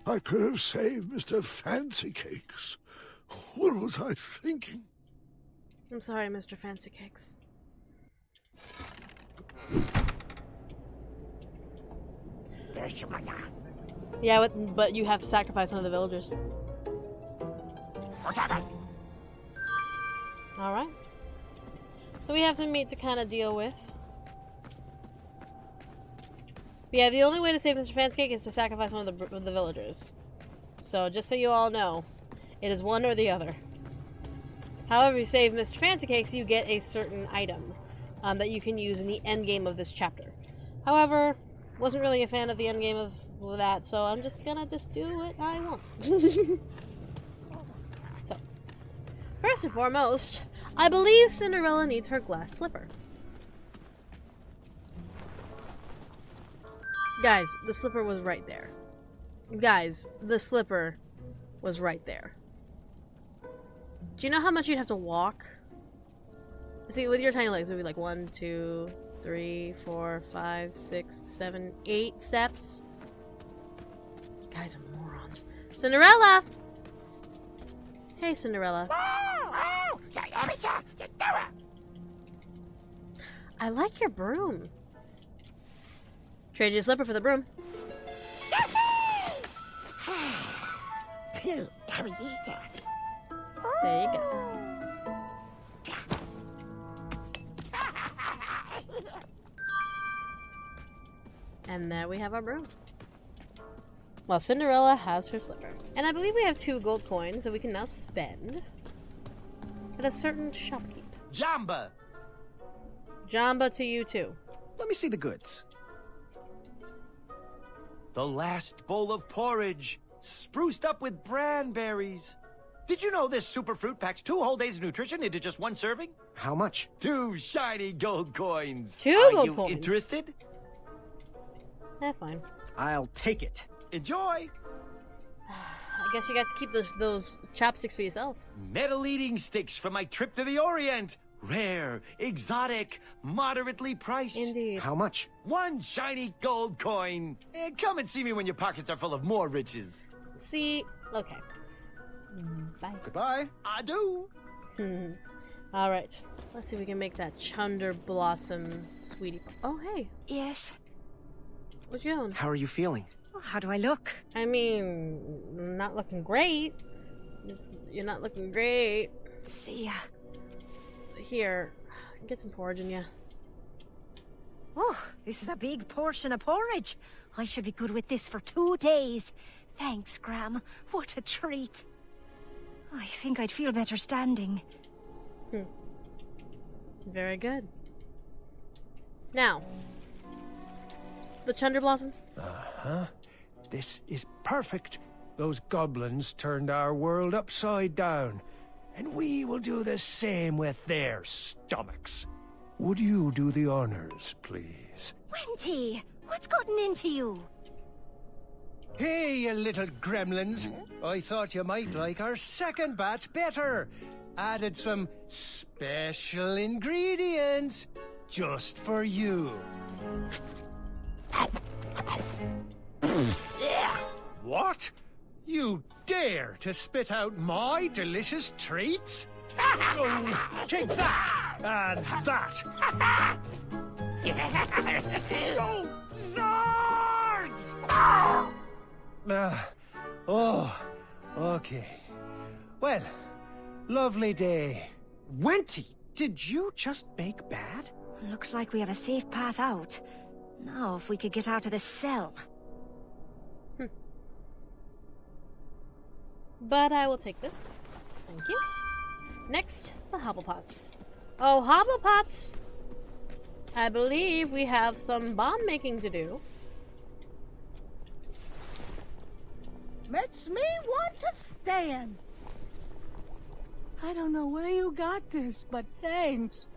I could have saved Mr. Fancy Cakes. What was I thinking? I'm sorry, Mr. Fancy Cakes. Yeah, but you have to sacrifice one of the villagers. Alright. So we have some meat to kind of deal with. But yeah, the only way to save Mr. Fancy Cake is to sacrifice one of the villagers. So just so you all know, it is one or the other. However, you save Mr. Fancy Cakes, you get a certain item that you can use in the end game of this chapter. However, wasn't really a fan of the end game of that, so I'm just gonna do what I want. So, first and foremost, I believe Cinderella needs her glass slipper. Guys, the slipper was right there. Guys, the slipper was right there. Do you know how much you'd have to walk? See, with your tiny legs, it would be like 1, 2, 3, 4, 5, 6, 7, 8 steps. You guys are morons. Cinderella! Hey, Cinderella. I like your broom. Trade your slipper for the broom. There you go. And there we have our broom. Well, Cinderella has her slipper. And I believe we have 2 gold coins that we can now spend at a certain shopkeep. Jamba! Jamba to you too. Let me see the goods. The last bowl of porridge, spruced up with branberries. Did you know this super fruit packs 2 whole days of nutrition into just 1 serving? How much? 2 shiny gold coins. 2 gold Are coins. you interested? Fine. I'll take it. Enjoy. I guess you guys keep those chopsticks for yourself. Metal eating sticks from my trip to the Orient. Rare, exotic, moderately priced. Indeed. How much? 1 shiny gold coin. Come and see me when your pockets are full of more riches. See, okay. Bye. Goodbye. Adieu. Alright. Let's see if we can make that Chunder Blossom sweetie. Oh, hey. Yes. What you doing? How are you feeling? Oh, how do I look? I mean, not looking great. You're not looking great. See ya. Here, get some porridge in ya. Oh, this is a big portion of porridge. I should be good with this for 2 days. Thanks, Gram. What a treat. I think I'd feel better standing. Very good. Now, the Chunder Blossom. Uh-huh. This is perfect. Those goblins turned our world upside down, and we will do the same with their stomachs. Would you do the honors, please? Wenty, what's gotten into you? Hey, you little gremlins. I thought you might like our second batch better. Added some special ingredients just for you. What? You dare to spit out my delicious treats? Oh, take that! And that! Oh, swords! Oh, okay. Well, lovely day. Wenty, did you just bake bad? Looks like we have a safe path out. Now, if we could get out of this cell. But I will take this. Thank you. Next, the Hobblepots. Oh, Hobblepots! I believe we have some bomb making to do. Makes me want to stand. I don't know where you got this, but thanks.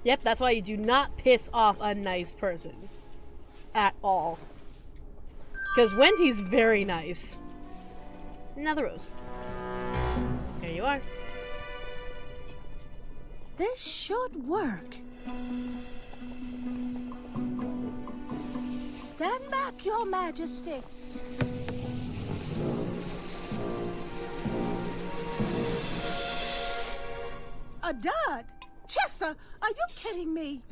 Yep, that's why you do not piss off a nice person. At all. Because Wenty's very nice. Now the rose. Here you are. This should work. Stand back, Your Majesty. a dud. Chester, are you kidding me?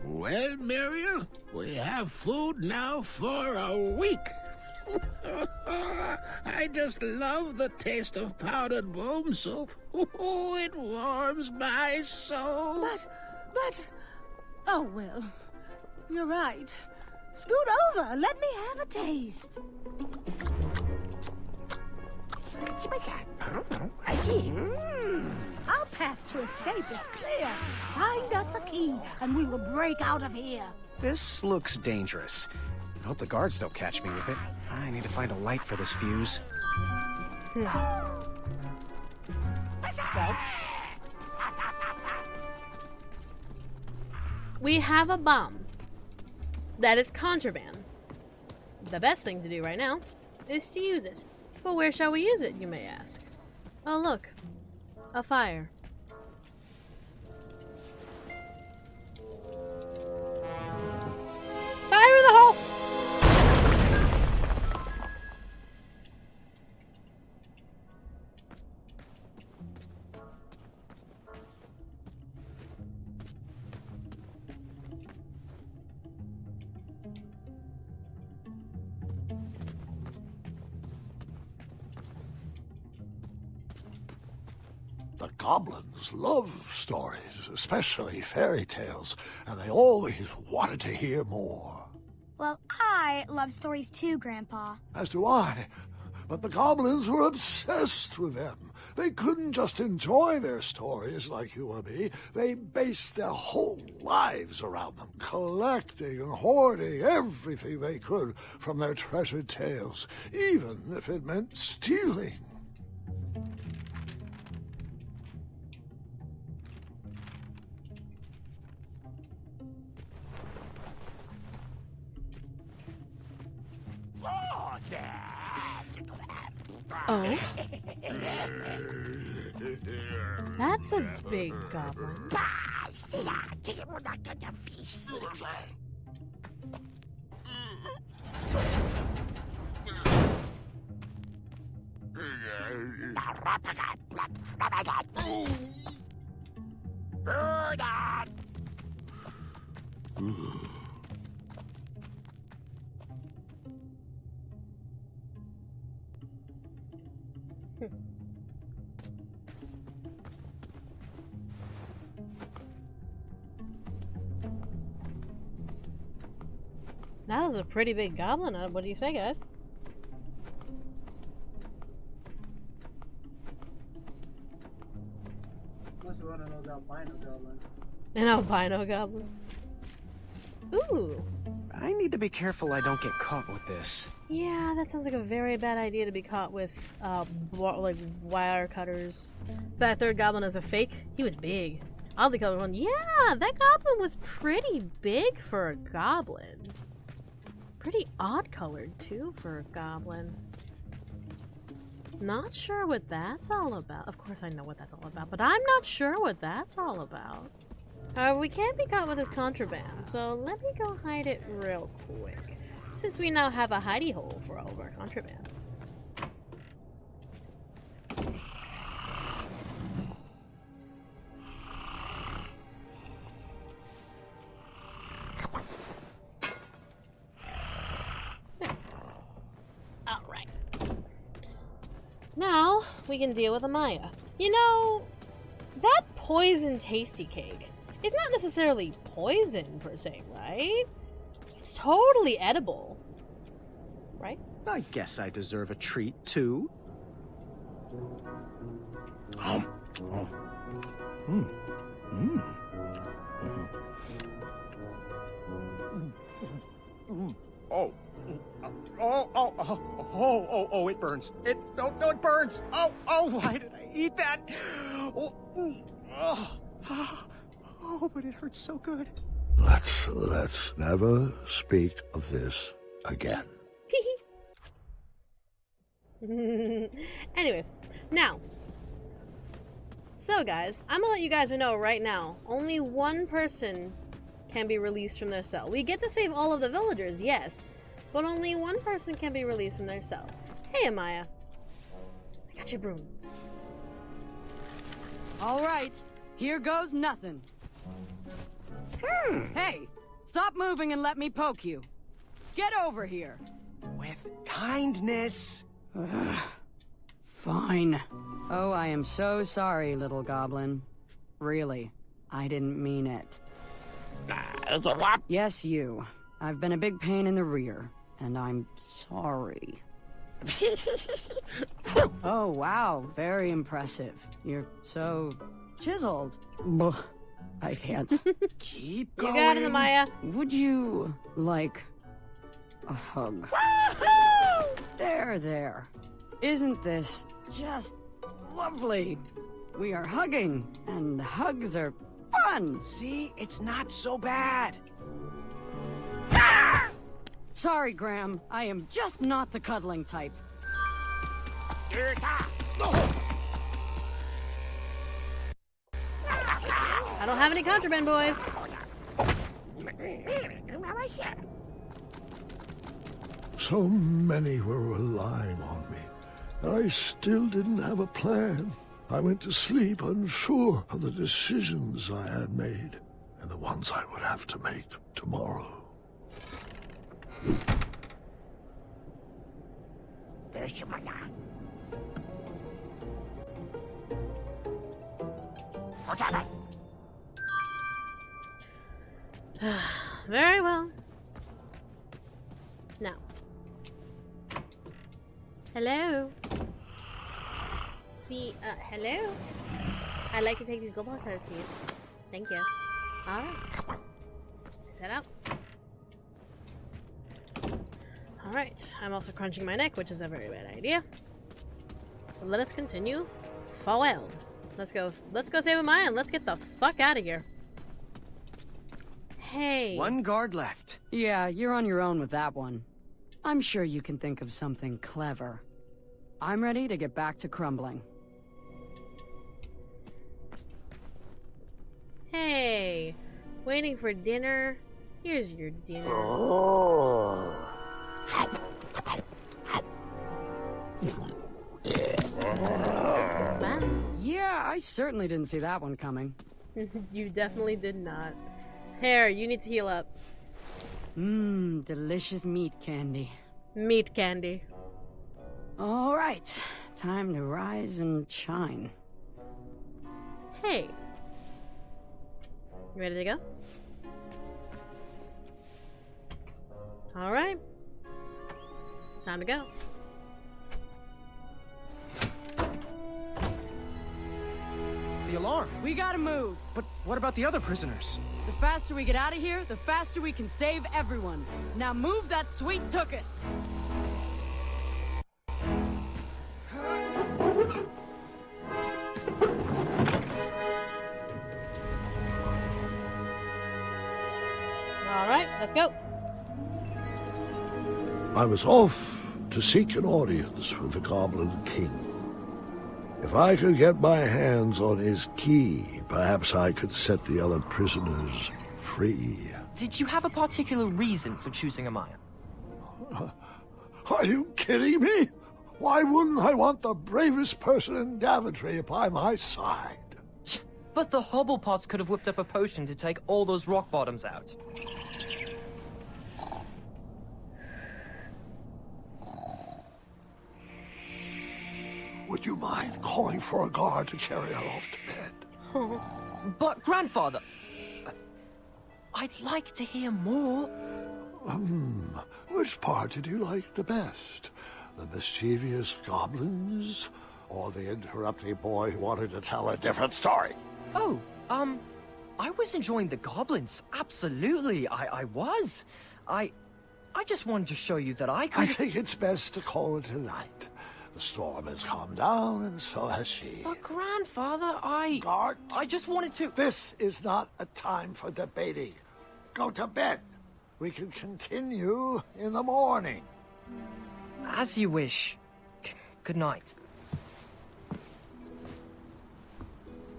Well, Muriel, we have food now for a week. I just love the taste of powdered bone soup. Oh, it warms my soul. But... Oh, well. You're right. Scoot over. Let me have a taste. Our path to escape is clear. Find us a key, and we will break out of here. This looks dangerous. I hope the guards don't catch me with it. I need to find a light for this fuse. We have a bomb. That is contraband. The best thing to do right now is to use it. But where shall we use it, you may ask? Oh, look. A fire. Fire in the hole! The goblins love stories, especially fairy tales, and they always wanted to hear more. Well, I love stories too, Grandpa. As do I. But the goblins were obsessed with them. They couldn't just enjoy their stories like you or me. They based their whole lives around them, collecting and hoarding everything they could from their treasured tales, even if it meant stealing. Oh? That's a big goblin. That was a pretty big goblin. What do you say, guys? Must be one of those albino goblins. An albino goblin. Ooh. I need to be careful I don't get caught with this. Yeah, that sounds like a very bad idea to be caught with, like, wire cutters. That third goblin is a fake. He was big. I'll be colored one. Yeah, that goblin was pretty big for a goblin. Pretty odd colored, too, for a goblin. Not sure what that's all about. Of course I know what that's all about, but I'm not sure what that's all about. However, we can't be caught with this contraband, so let me go hide it real quick, since we now have a hidey hole for all of our contraband. Alright. Now, we can deal with Amaya. You know, that poison tasty cake is not necessarily poison per se, right? It's totally edible. Right? I guess I deserve a treat, too. Oh. Oh, it burns. It burns. Oh, why did I eat that? Oh, but it hurts so good. Let's never speak of this again. Anyways, now. So guys, I'm gonna let you guys know right now, only one person can be released from their cell. We get to save all of the villagers, yes, but only one person can be released from their cell. Hey, Amaya. Gotcha, broom. All right, here goes nothing. Hey, stop moving and let me poke you. Get over here. With kindness. Fine. Oh, I am so sorry, little goblin. Really, I didn't mean it. Yes, you. I've been a big pain in the rear, and I'm sorry. Oh, wow, very impressive. You're so chiseled. Ugh, I can't. Keep going. You got it, Maya. Would you like a hug? There. Isn't this just lovely? We are hugging, and hugs are fun. See, it's not so bad. Sorry, Graham. I am just not the cuddling type. I don't have any contraband, boys. So many were relying on me, and I still didn't have a plan. I went to sleep unsure of the decisions I had made, and the ones I would have to make tomorrow. Very well. Now. Hello. See, hello? I'd like to take these gold colors, please. Thank you. Alright. Let's head out. Alright. I'm also crunching my neck, which is a very bad idea. But let us continue forward. Let's go save a Maya and let's get the fuck out of here. Hey. One guard left. Yeah, you're on your own with that one. I'm sure you can think of something clever. I'm ready to get back to crumbling. Hey. Waiting for dinner? Here's your dinner. Bye. Yeah, I certainly didn't see that one coming. You definitely did not. Hair, you need to heal up. Mmm, delicious meat candy. Meat candy. All right, time to rise and shine. Hey. You ready to go? All right. Time to go. The alarm. We gotta move. But what about the other prisoners? The faster we get out of here, the faster we can save everyone. Now move that sweet tuchus. All right, let's go. I was off to seek an audience with the Goblin King. If I could get my hands on his key, perhaps I could set the other prisoners free. Did you have a particular reason for choosing Amaya? Are you kidding me? Why wouldn't I want the bravest person in Daventry by my side? But the Hobblepots could have whipped up a potion to take all those rock bottoms out. Would you mind calling for a guard to carry her off to bed? But, Grandfather, I'd like to hear more. Which part did you like the best? The mischievous goblins? Or the interrupting boy who wanted to tell a different story? Oh, I was enjoying the goblins. Absolutely, I was. I just wanted to show you that I could... I think it's best to call it a night. The storm has calmed down, and so has she. But, Grandfather, Guard! I just wanted to... This is not a time for debating. Go to bed. We can continue in the morning. As you wish. Good night.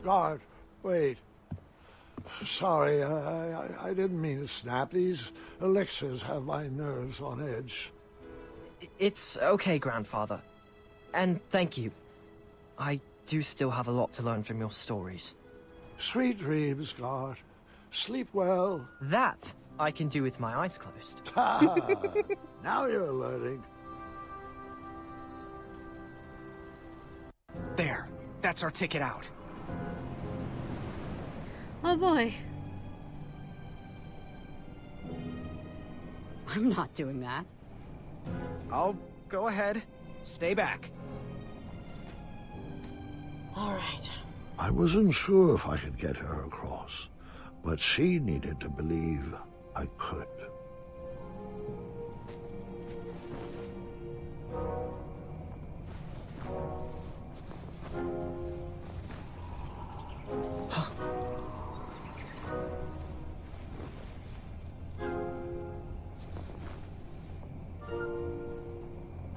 Guard, wait. Sorry, I didn't mean to snap. These elixirs have my nerves on edge. It's okay, Grandfather. And thank you. I do still have a lot to learn from your stories. Sweet dreams, Guard. Sleep well. That I can do with my eyes closed. Now you're learning. There. That's our ticket out. Oh boy. I'm not doing that. Oh, go ahead. Stay back. All right. I wasn't sure if I could get her across, but she needed to believe I could.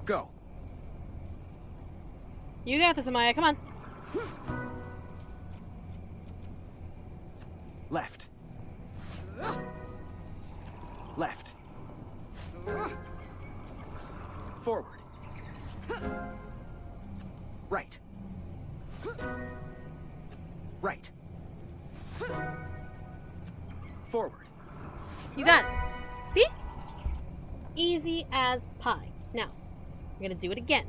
Go. You got this, Amaya. Come on. Left. Left. Forward. Right. Right. Forward. You got it. See? Easy as pie. Now, we're gonna do it again.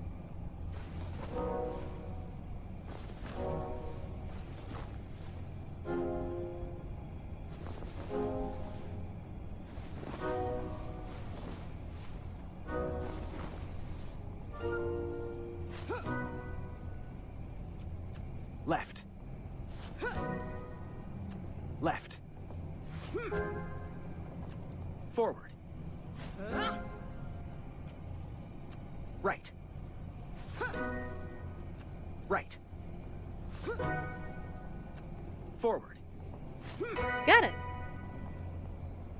Left. Left. Forward. Right. Right. Forward. Got it.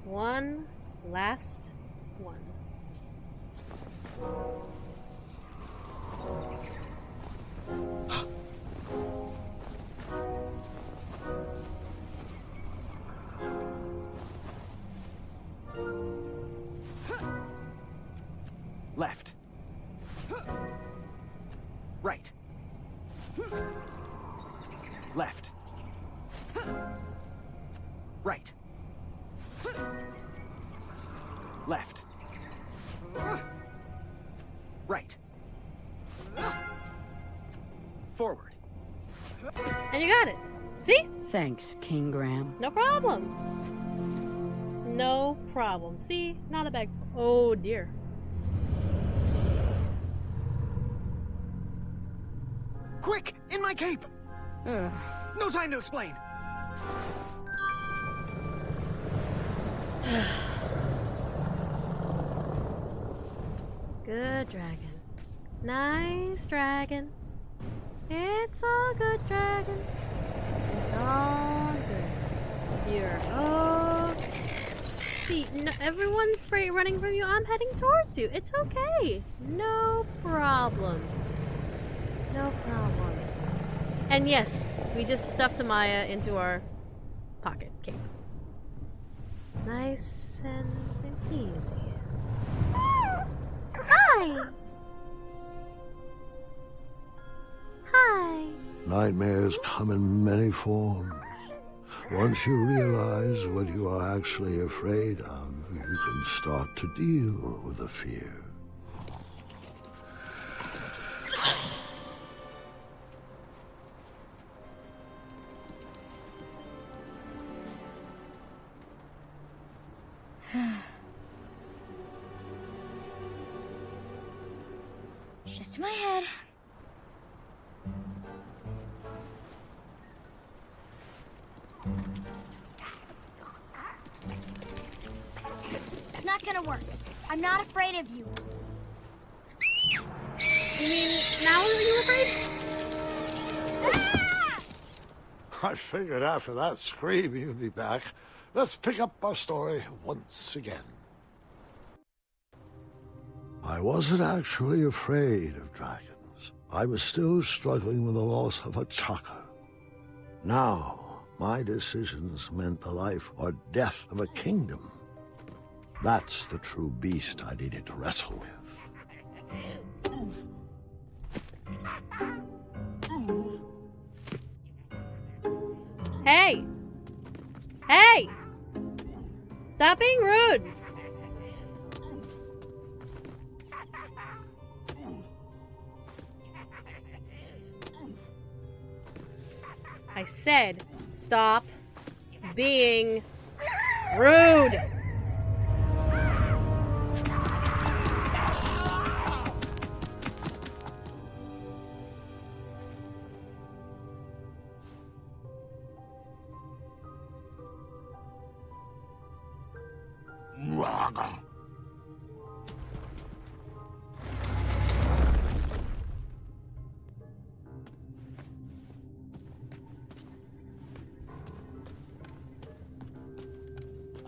One last one. Left. Right. Left. Right. Left. Right. Forward. And you got it. See? Thanks, King Graham. No problem. No problem. See? Not a bag. Oh dear. Quick! In my cape! No time to explain! Good dragon. Nice dragon. It's all good, dragon. It's all good. You're all... See, no, everyone's running from you. I'm heading towards you. It's okay. No problem. No problem. And yes, we just stuffed Amaya into our pocket cape. Nice and easy. Hi! Hi! Nightmares come in many forms. Once you realize what you are actually afraid of, you can start to deal with the fear. It's just in my head. It's not gonna work. I'm not afraid of you. You mean now are you afraid? I figured after that scream you'd be back. Let's pick up our story once again. I wasn't actually afraid of dragons. I was still struggling with the loss of a chakra. Now, my decisions meant the life or death of a kingdom. That's the true beast I needed to wrestle with. Hey! Hey! Stop being rude! I said, stop being rude!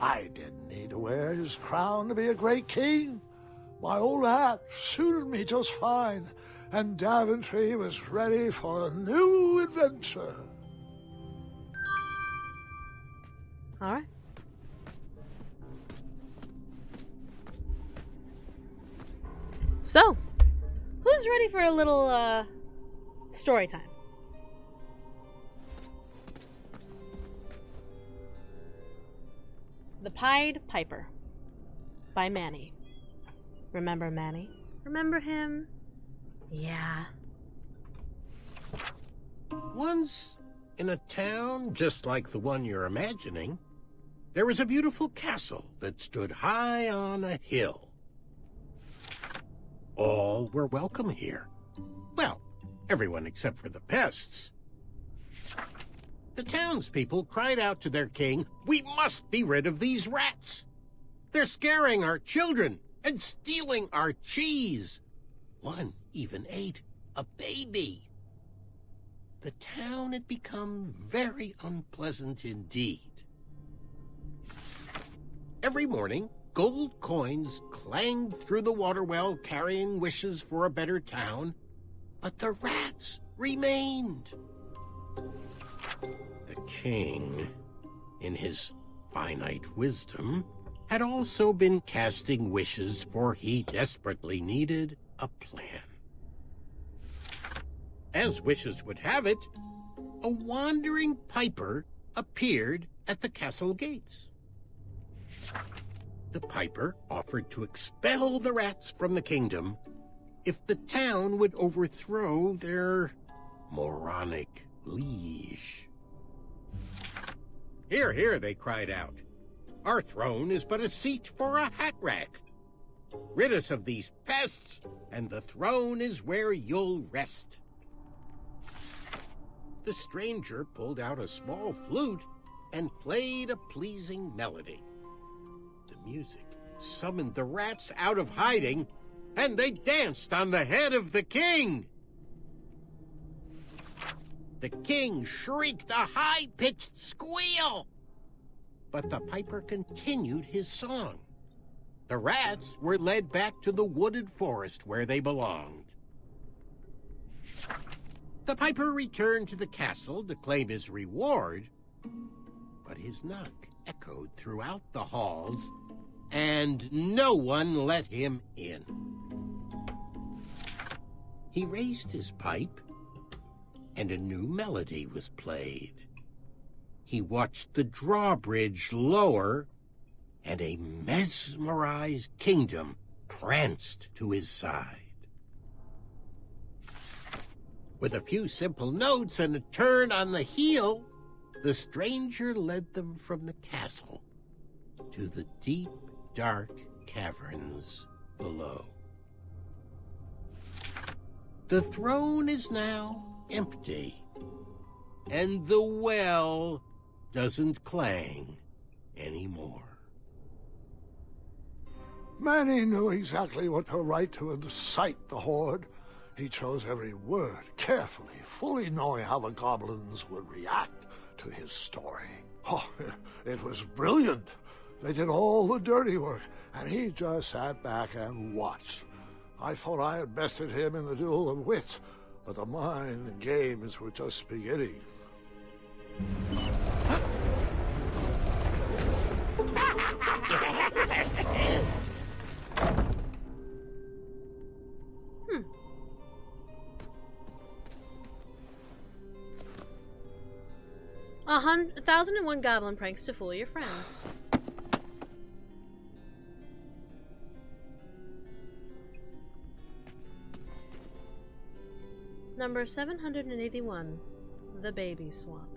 I didn't need to wear his crown to be a great king. My old hat suited me just fine, and Daventry was ready for a new adventure. All right. So, who's ready for a little, story time? The Pied Piper by Manny. Remember Manny? Remember him? Yeah. Once, in a town just like the one you're imagining, there was a beautiful castle that stood high on a hill. All were welcome here. Well, everyone except for the pests. The townspeople cried out to their king, "We must be rid of these rats! They're scaring our children and stealing our cheese. One even ate a baby." The town had become very unpleasant indeed. Every morning, gold coins clanged through the water well carrying wishes for a better town, but the rats remained. The king, in his finite wisdom, had also been casting wishes, for he desperately needed a plan. As wishes would have it, a wandering piper appeared at the castle gates. The piper offered to expel the rats from the kingdom if the town would overthrow their moronic liege. "Hear, hear," they cried out. "Our throne is but a seat for a hat rack. Rid us of these pests, and the throne is where you'll rest." The stranger pulled out a small flute and played a pleasing melody. The music summoned the rats out of hiding, and they danced on the head of the king. The king shrieked a high-pitched squeal, but the piper continued his song. The rats were led back to the wooded forest where they belonged. The piper returned to the castle to claim his reward, but his knock echoed throughout the halls, and no one let him in. He raised his pipe, and a new melody was played. He watched the drawbridge lower, and a mesmerized kingdom pranced to his side. With a few simple notes and a turn on the heel, the stranger led them from the castle to the deep, dark caverns below. The throne is now empty, and the well doesn't clang anymore. Manny knew exactly what to write to incite the horde. He chose every word carefully, fully knowing how the goblins would react to his story. Oh, it was brilliant. They did all the dirty work, and he just sat back and watched. I thought I had bested him in the duel of wits, but the mind games were just beginning. 1,001 goblin pranks to fool your friends. Number 781, the baby swamp.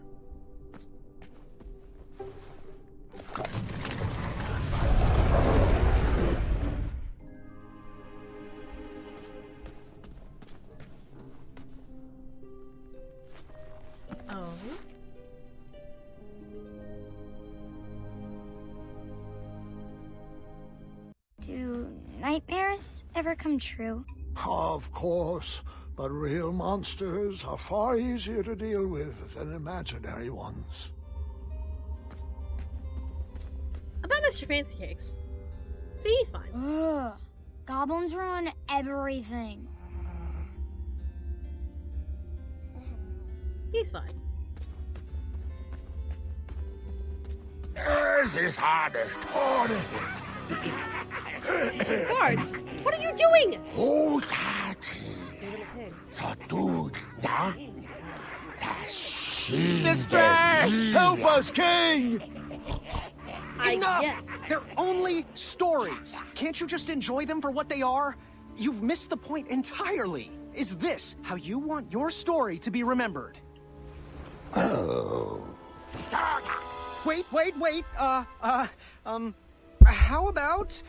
Oh. Do nightmares ever come true? Of course, but real monsters are far easier to deal with than imaginary ones. About Mr. Fancy Cakes. See, he's fine. Ugh. Goblins ruin everything. He's fine. This hardest hornet. Guards, what are you doing? Who's that? Little pigs. Distress! Help us, King! Enough! Yes. They're only stories. Can't you just enjoy them for what they are? You've missed the point entirely. Is this how you want your story to be remembered? Oh. Wait. How about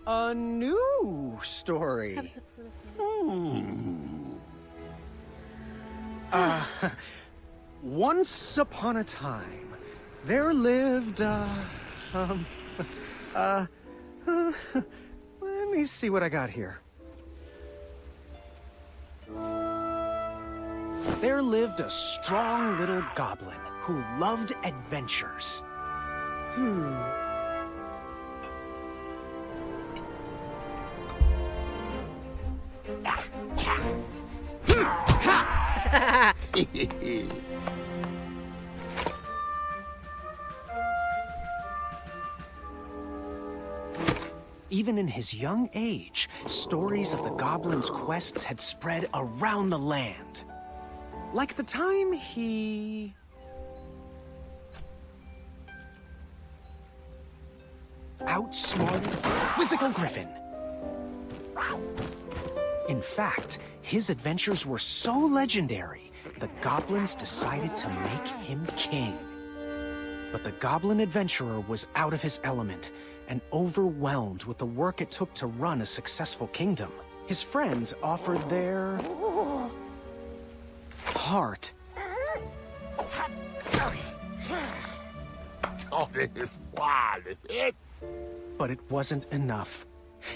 a new story? Once upon a time, there lived, let me see what I got here. There lived a strong little goblin who loved adventures. Even in his young age, stories of the goblin's quests had spread around the land. Like the time he outsmarted a quizzical griffin. In fact, his adventures were so legendary, the goblins decided to make him king. But the goblin adventurer was out of his element and overwhelmed with the work it took to run a successful kingdom. His friends offered their heart. But it wasn't enough.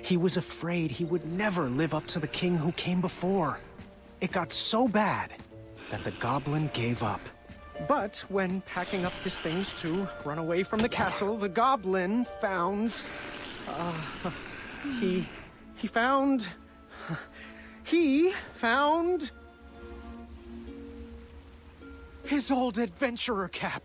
He was afraid he would never live up to the king who came before. It got so bad that the goblin gave up. But when packing up his things to run away from the castle, the goblin found... He found his old adventurer cap.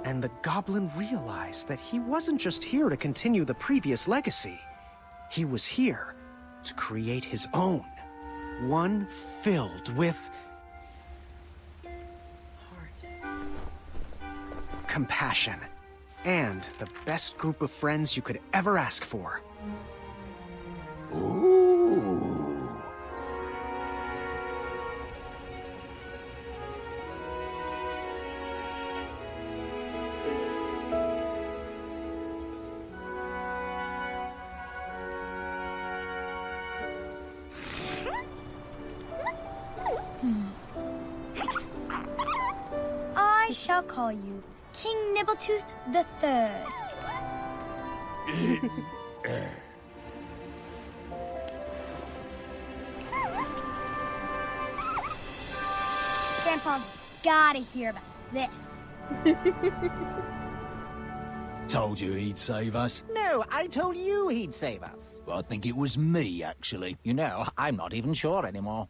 And the goblin realized that he wasn't just here to continue the previous legacy. He was here to create his own. One filled with... heart. Compassion. And the best group of friends you could ever ask for. Ooh. I shall call you King Nibbletooth the Third. Grandpa's gotta hear about this. Told you he'd save us. No, I told you he'd save us. I think it was me, actually. You know, I'm not even sure anymore.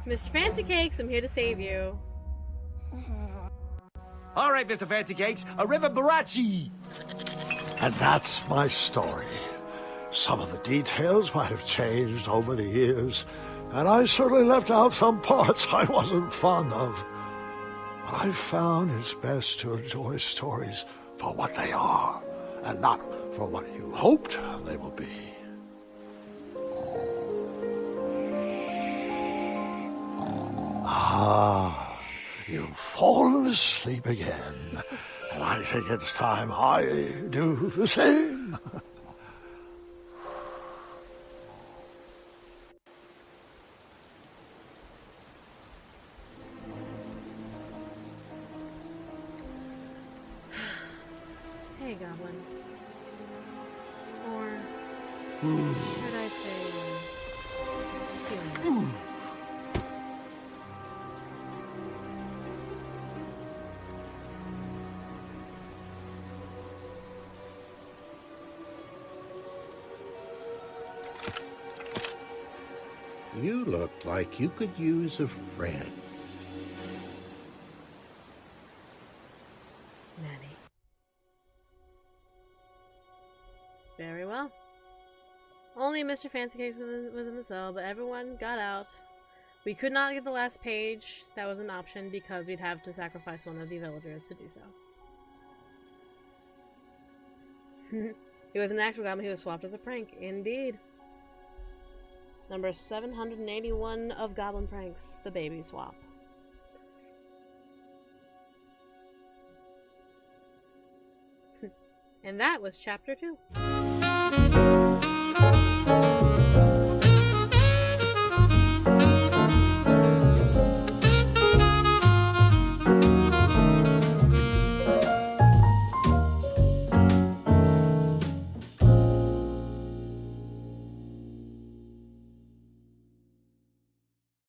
Mr. Fancy Cakes, I'm here to save you. All right, Mr. Fancy Cakes, a river barachi. And that's my story. Some of the details might have changed over the years, and I certainly left out some parts I wasn't fond of. But I found it's best to enjoy stories for what they are, and not for what you hoped they will be. Ah, you've fallen asleep again, and I think it's time I do the same. Hey, Goblin. Or should I say, human? You look like you could use a friend. Nanny. Very well. Only Mr. Fancy Cakes was in the cell, but everyone got out. We could not get the last page. That was an option because we'd have to sacrifice one of the villagers to do so. He was an actual goblin. He was swapped as a prank. Indeed. Number 781 of Goblin Pranks, the baby swap. And that was chapter 2.